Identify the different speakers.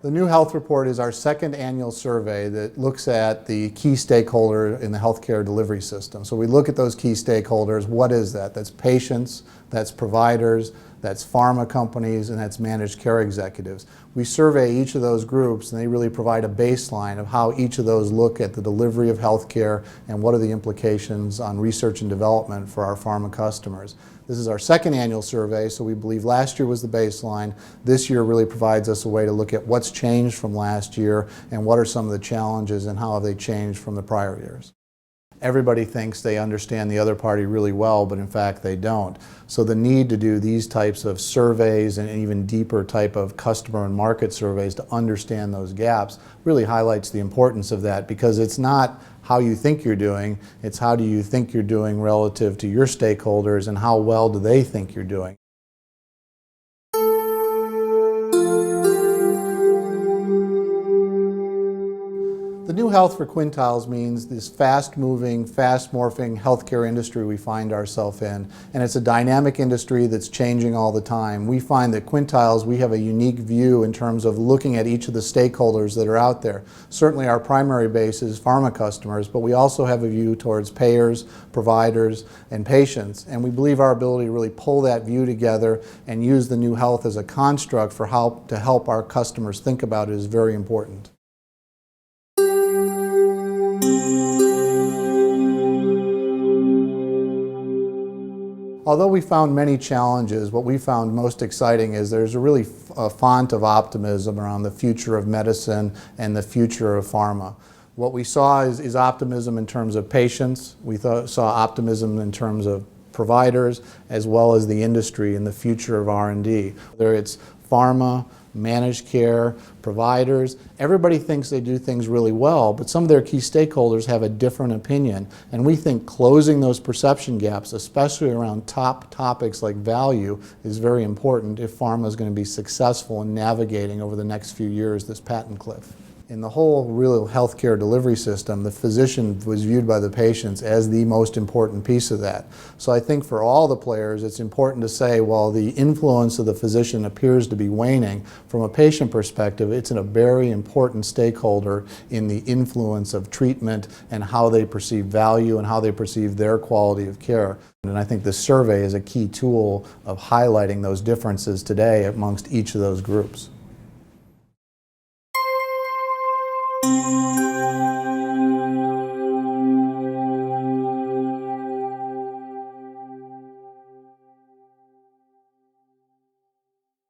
Speaker 1: The new health report is our second annual survey that looks at the key stakeholder in the healthcare delivery system. So we look at those key stakeholders. What is that? That's patients, that's providers, that's pharma companies, and that's managed care executives. We survey each of those groups, and they really provide a baseline of how each of those look at the delivery of healthcare and what are the implications on research and development for our pharma customers. This is our second annual survey, so we believe last year was the baseline. This year really provides us a way to look at what's changed from last year and what are some of the challenges and how have they changed from the prior years. Everybody thinks they understand the other party really well, but in fact they don't. So the need to do these types of surveys and even deeper type of customer and market surveys to understand those gaps really highlights the importance of that, because it's not how you think you're doing, it's how do you think you're doing relative to your stakeholders and how well do they think you're doing. The new health for Quintiles means this fast-moving, fast-morphing healthcare industry we find ourselves in, and it's a dynamic industry that's changing all the time. We find that Quintiles, we have a unique view in terms of looking at each of the stakeholders that are out there. Certainly our primary base is pharma customers, but we also have a view towards payers, providers, and patients, and we believe our ability to really pull that view together and use the new health as a construct for how to help our customers think about it is very important. Although we found many challenges, what we found most exciting is there's a really font of optimism around the future of medicine and the future of pharma. What we saw is optimism in terms of patients. We saw optimism in terms of providers, as well as the industry and the future of R&D. Whether it's pharma, managed care, providers, everybody thinks they do things really well, but some of their key stakeholders have a different opinion. And we think closing those perception gaps, especially around top topics like value, is very important if pharma is going to be successful in navigating over the next few years this patent cliff. In the whole real healthcare delivery system, the physician was viewed by the patients as the most important piece of that. So I think for all the players, it's important to say, while the influence of the physician appears to be waning, from a patient perspective, it's a very important stakeholder in the influence of treatment and how they perceive value and how they perceive their quality of care. And I think this survey is a key tool of highlighting those differences today amongst each of those groups.